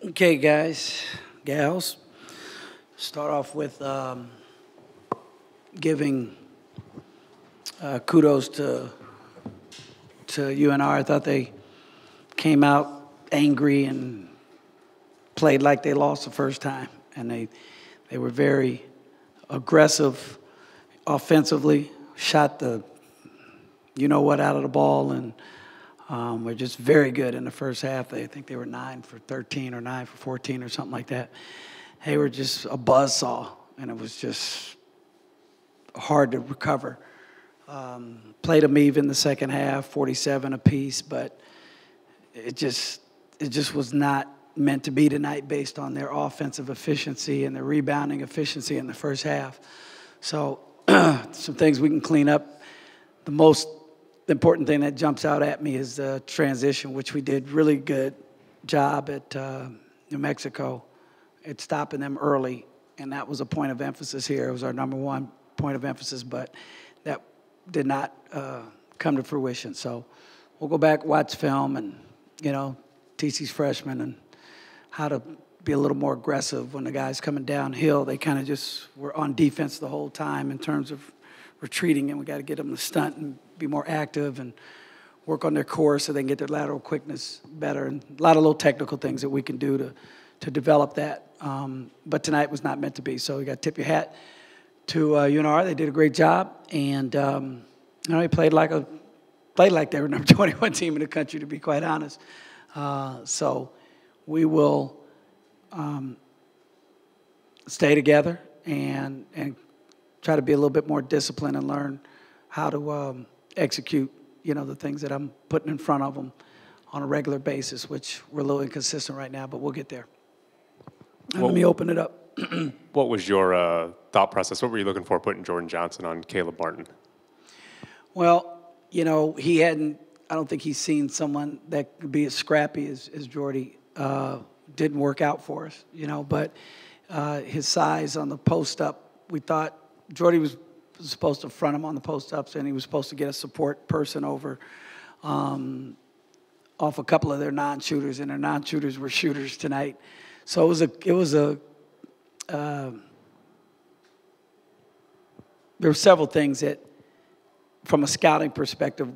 Okay, guys, gals, start off with giving kudos to UNR. I thought they came out angry and played like they lost the first time, and they were very aggressive offensively, shot the you-know-what out of the ball, and were just very good in the first half. I think they were 9 for 13 or 9 for 14 or something like that. They were just a buzzsaw, and it was just hard to recover. Played them even the second half, 47 apiece, but it just was not meant to be tonight based on their offensive efficiency and their rebounding efficiency in the first half. So some things we can clean up. The most important thing that jumps out at me is the transition, which we did really good job at New Mexico at stopping them early, and that was a point of emphasis here. It was our number one point of emphasis, but that did not come to fruition. So we'll go back, watch film, and, teach these freshmen and how to be a little more aggressive when the guys coming downhill. They kind of just were on defense the whole time in terms of retreating, and we got to get them to stunt and be more active and work on their core so they can get their lateral quickness better, and a lot of little technical things that we can do to develop that. But tonight was not meant to be, so we got to tip your hat to UNR. They did a great job, and they played like they were number 21 team in the country, to be quite honest. So we will stay together and try to be a little bit more disciplined and learn how to execute, the things that I'm putting in front of them on a regular basis, which we're a little inconsistent right now, but we'll get there. Let me open it up. What was your thought process? What were you looking for putting Jordan Johnson on Caleb Martin? Well, I don't think he's seen someone that could be as scrappy as Jordy. Didn't work out for us, but his size on the post-up, we thought Jordy was supposed to front him on the post-ups, and he was supposed to get a support person over off a couple of their non-shooters, and their non-shooters were shooters tonight. So there were several things that, from a scouting perspective,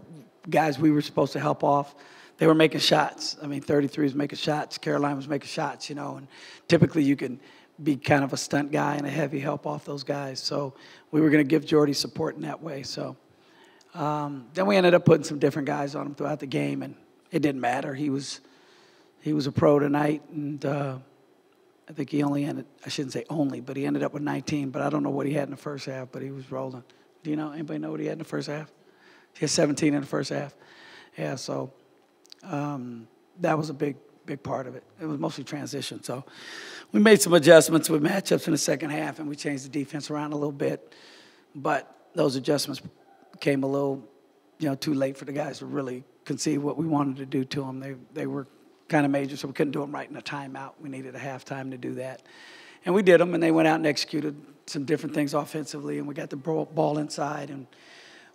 guys we were supposed to help off, they were making shots. 33 was making shots. Caroline was making shots, and typically you can be kind of a stunt guy and a heavy help off those guys. So we were going to give Jordy support in that way. So then we ended up putting some different guys on him throughout the game, and it didn't matter. He was a pro tonight, and I think he only ended, I shouldn't say only, but he ended up with 19, but I don't know what he had in the first half, but he was rolling. Do anybody know what he had in the first half? He had 17 in the first half. Yeah, so that was a big part of it. It was mostly transition. So we made some adjustments with matchups in the second half, and we changed the defense around a little bit. But those adjustments came a little, too late for the guys to really conceive what we wanted to do to them. They were kind of major, so we couldn't do them right in a timeout. We needed a halftime to do that. And we did them, and they went out and executed some different things offensively, and we got the ball inside, and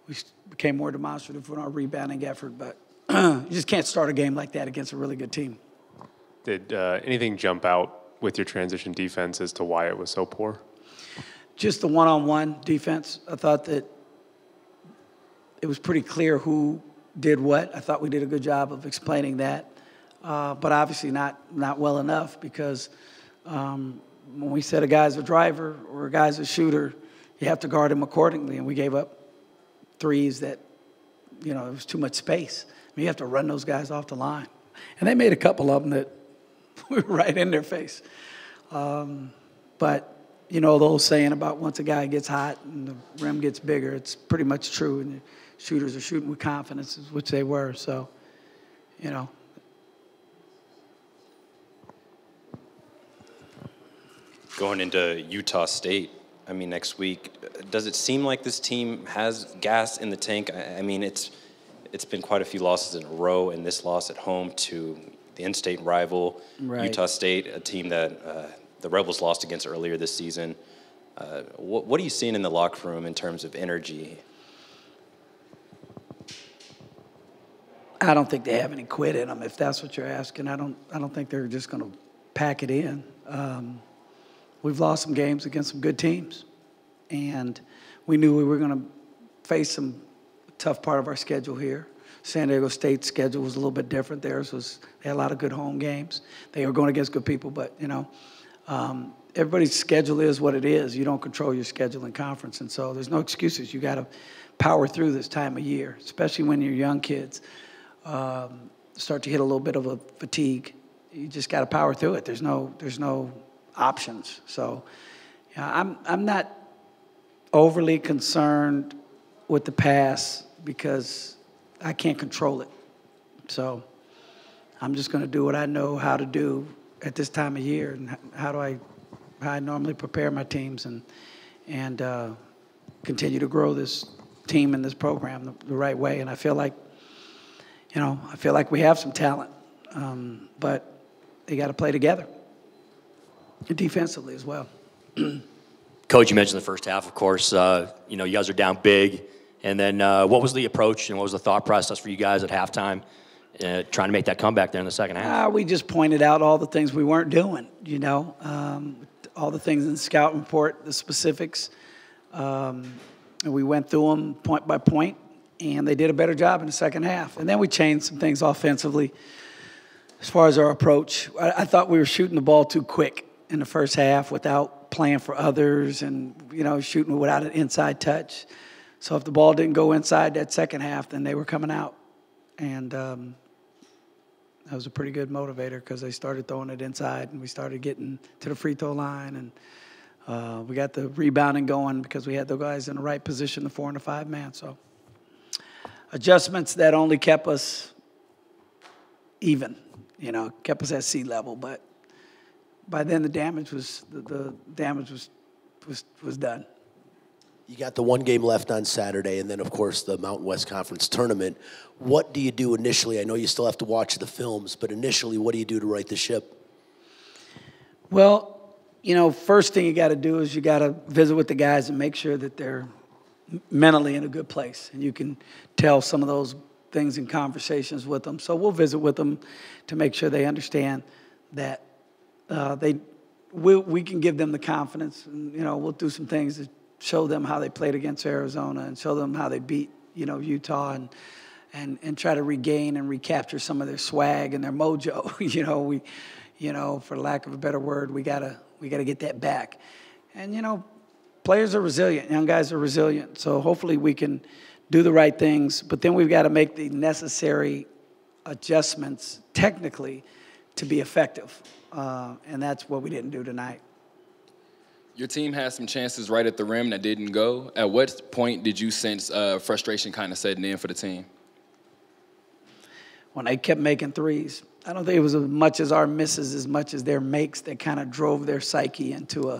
we became more demonstrative in our rebounding effort. But you just can't start a game like that against a really good team. Did anything jump out with your transition defense as to why it was so poor? Just the one-on-one defense. I thought that it was pretty clear who did what. I thought we did a good job of explaining that, but obviously not well enough, because when we said a guy's a driver or a guy's a shooter, you have to guard him accordingly, and we gave up threes that, it was too much space. You have to run those guys off the line. And they made a couple of them that were right in their face. But, the old saying about once a guy gets hot and the rim gets bigger, it's pretty much true. And the shooters are shooting with confidence, which they were. So, Going into Utah State, next week, does it seem like this team has gas in the tank? It's been quite a few losses in a row, and this loss at home to the in-state rival, right. Utah State, a team that the Rebels lost against earlier this season. What are you seeing in the locker room in terms of energy? I don't think they have any quit in them, if that's what you're asking. I don't think they're just going to pack it in. We've lost some games against some good teams, and we knew we were going to face some tough part of our schedule here. San Diego State's schedule was a little bit different. Theirs was, they had a lot of good home games. They were going against good people, but, you know, everybody's schedule is what it is. You don't control your schedule in conference, and so there's no excuses. You got to power through this time of year, especially when you're young kids. Start to hit a little bit of a fatigue. You just got to power through it. There's no options. So, yeah, I'm not overly concerned with the pass because I can't control it. So I'm just going to do what I know how to do at this time of year, and how I normally prepare my teams and continue to grow this team and this program the right way. And I feel like, you know, we have some talent, but they got to play together defensively as well. Coach, you mentioned the first half, of course. You know, you guys are down big. And then what was the approach and what was the thought process for you guys at halftime trying to make that comeback there in the second half? We just pointed out all the things we weren't doing, you know, all the things in the scout report, the specifics. And we went through them point by point, and they did a better job in the second half. And then we changed some things offensively as far as our approach. I thought we were shooting the ball too quick in the first half without playing for others and, you know, shooting without an inside touch. So if the ball didn't go inside that second half, then they were coming out. And that was a pretty good motivator because they started throwing it inside, and we started getting to the free throw line. And we got the rebounding going because we had the guys in the right position, the 4 and the 5 man. So adjustments that only kept us even, you know, kept us at sea level. But by then the damage was done. You got the one game left on Saturday, and then, of course, the Mountain West Conference tournament. What do you do initially? I know you still have to watch the films, but initially, what do you do to right the ship? Well, you know, first thing you got to do is you got to visit with the guys and make sure that they're mentally in a good place. And you can tell some of those things in conversations with them. So we'll visit with them to make sure they understand that we can give them the confidence. And, you know, we'll do some things to show them how they played against Arizona and show them how they beat, you know, Utah, and try to regain and recapture some of their swag and their mojo. For lack of a better word, we gotta get that back. And, you know, players are resilient. Young guys are resilient. So hopefully we can do the right things, but then we've got to make the necessary adjustments technically to be effective. And that's what we didn't do tonight. Your team had some chances right at the rim that didn't go. At what point did you sense frustration kind of setting in for the team? When they kept making threes. I don't think it was as much as our misses as much as their makes that kind of drove their psyche into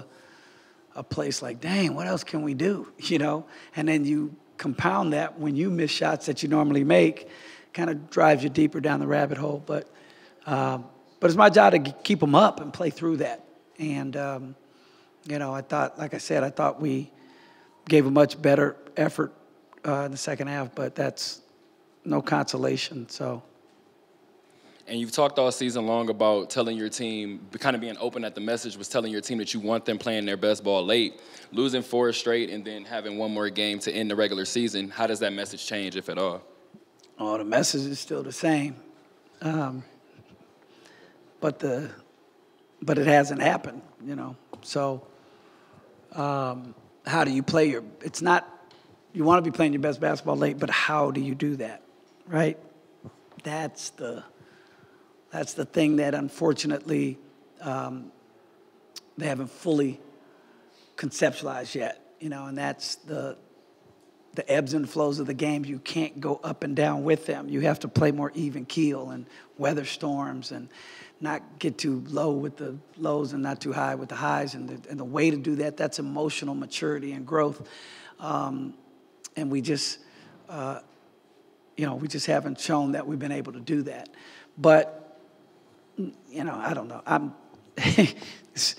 a place like, dang, what else can we do, you know? And then you compound that when you miss shots that you normally make, kind of drives you deeper down the rabbit hole. But it's my job to keep them up and play through that. And, you know, I thought we gave a much better effort in the second half, but that's no consolation. So. And you've talked all season long about telling your team, kind of being open at the message was telling your team that you want them playing their best ball late. Losing 4 straight and then having one more game to end the regular season, how does that message change, if at all? Oh, the message is still the same. But it hasn't happened, you know. So how do you play it's not, you want to be playing your best basketball late, but how do you do that, right? That's the thing that unfortunately they haven't fully conceptualized yet, you know, and that's the ebbs and flows of the game. You can't go up and down with them. You have to play more even keel and weather storms and not get too low with the lows and not too high with the highs. And the way to do that, that's emotional maturity and growth. And we just, we just haven't shown that we've been able to do that. But, you know, I don't know. It's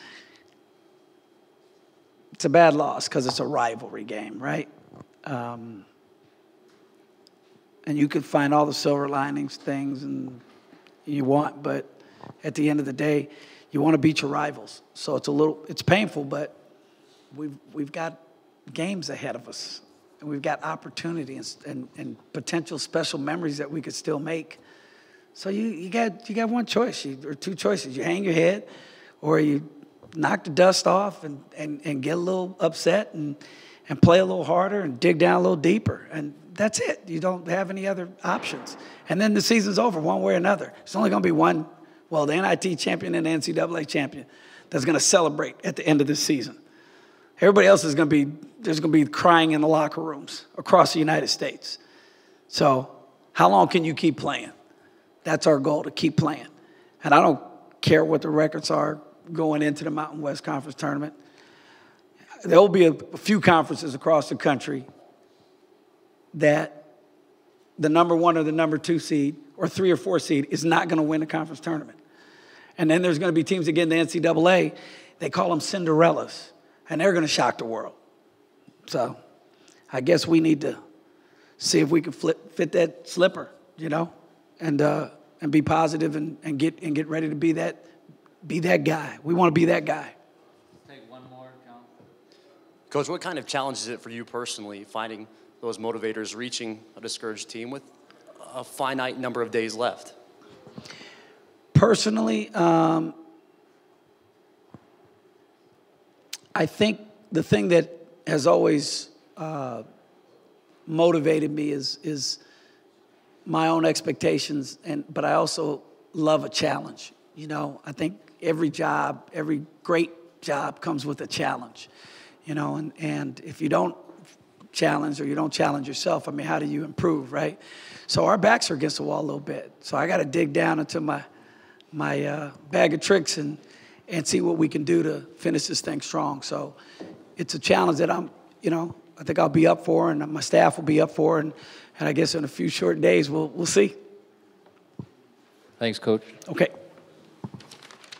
a bad loss because it's a rivalry game, right? And you can find all the silver linings, things, and you want, but at the end of the day, you want to beat your rivals. So it's painful, but we've got games ahead of us, and we've got opportunities and potential special memories that we could still make. So you got one choice, or two choices. You hang your head, or you knock the dust off and get a little upset and play a little harder and dig down a little deeper. And that's it. You don't have any other options. And then the season's over one way or another. It's only going to be one, the NIT champion and the NCAA champion that's going to celebrate at the end of this season. Everybody else there's going to be crying in the locker rooms across the United States. So how long can you keep playing? That's our goal, to keep playing. And I don't care what the records are going into the Mountain West Conference tournament. There will be a few conferences across the country that the number 1 or the number 2 seed or 3 or 4 seed is not going to win the conference tournament. And then there's going to be teams, again, the NCAA, they call them Cinderellas, and they're going to shock the world. So I guess we need to see if we can fit that slipper, and be positive and get ready to be that guy. We want to be that guy. Take one more, John. Coach, what kind of challenge is it for you personally, finding those motivators, reaching a discouraged team with a finite number of days left? Personally, I think the thing that has always motivated me is my own expectations, but I also love a challenge. I think every great job comes with a challenge, and if you don't challenge or you don't challenge yourself, how do you improve, right? So our backs are against the wall a little bit. So I got to dig down into my bag of tricks and see what we can do to finish this thing strong. So it's a challenge that I think I'll be up for, and my staff will be up for, and I guess in a few short days we'll see. Thanks, Coach. Okay.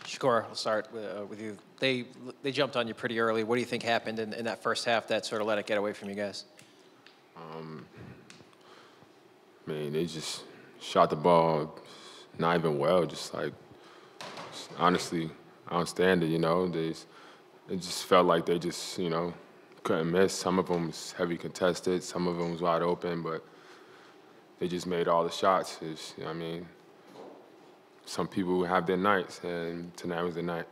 Shakur, I'll start with you. They jumped on you pretty early. What do you think happened in that first half that sort of let it get away from you guys? They just shot the ball not even well. Honestly, I don't stand it. It just felt like they just couldn't miss. Some of them was heavy contested. Some of them was wide open, but they just made all the shots. Some people have their nights, and tonight was the night.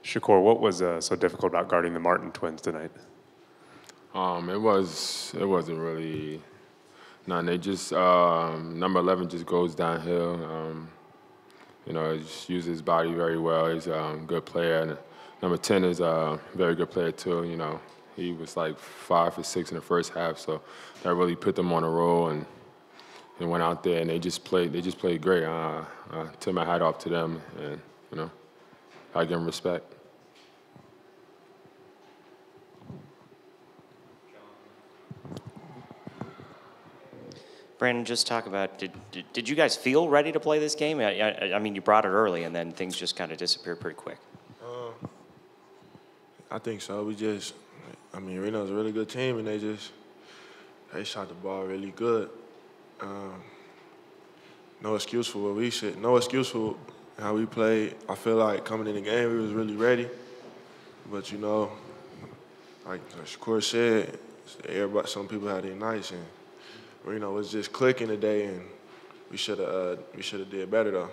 Shakur, what was so difficult about guarding the Martin twins tonight? It wasn't really nothing. They just number 11 just goes downhill. He just uses his body very well. He's a good player. And number 10 is a very good player too. He was like 5 for 6 in the first half, so that really put them on a roll and went out there and they just played great. I tip my hat off to them, and I give them respect. Brandon, just talk about, did you guys feel ready to play this game? You brought it early, and then things just kind of disappeared pretty quick. I think so. Reno's a really good team, and they shot the ball really good. No excuse for what we said. No excuse for how we played. I feel like coming in the game, we was really ready. But, like Shakur said, some people had their nights, and Reno was just clicking today, and we should have did better though.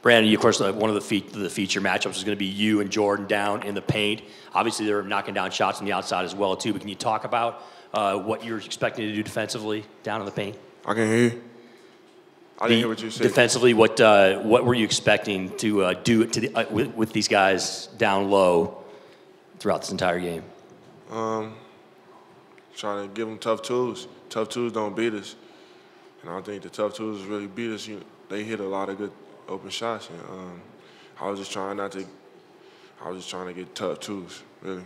Brandon, of course, one of the feature matchups is going to be you and Jordan down in the paint. Obviously, they're knocking down shots on the outside as well too. But can you talk about what you're expecting to do defensively down in the paint? I can hear you. I didn't hear what you said. Defensively, what were you expecting to do with these guys down low throughout this entire game? Trying to give them tough tools. Tough tools don't beat us, and I don't think the tough tools really beat us. They hit a lot of good open shots, and I was just trying to get tough tools, really.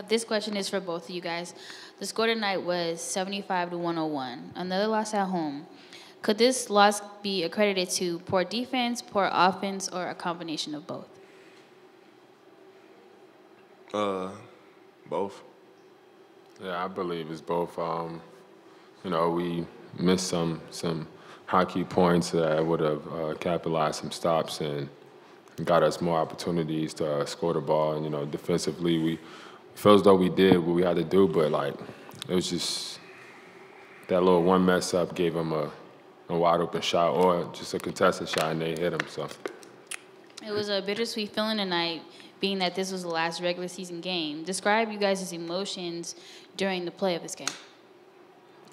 This question is for both of you guys. The score tonight was 75-101. Another loss at home. Could this loss be accredited to poor defense, poor offense, or a combination of both? Both. Yeah, I believe it's both. We missed some high key points that would have capitalized some stops and got us more opportunities to score the ball. And, you know, defensively, we feel as though we did what we had to do, but, like, it was just that little one mess up gave them a wide open shot or just a contested shot, and they hit them. So It was a bittersweet feeling tonight, being that this was the last regular season game. Describe you guys' emotions during the play of this game.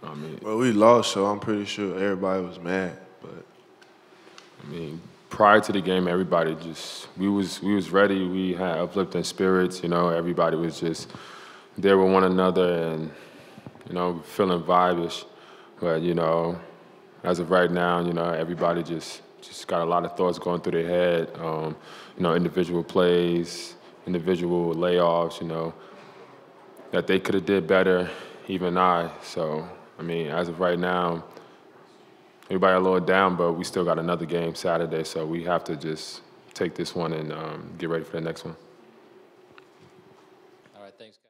I mean, Well, we lost, so I'm pretty sure everybody was mad. But I mean, prior to the game, everybody just we was ready. We had uplifting spirits. You know, everybody was just there with one another, and you know, feeling vibeish. But you know, as of right now, you know, everybody just got a lot of thoughts going through their head. You know, individual plays, individual layoffs. You know, that they could have did better. Even I. So I mean, as of right now, everybody a little down, but we still got another game Saturday, so we have to just take this one and get ready for the next one. All right, thanks, guys.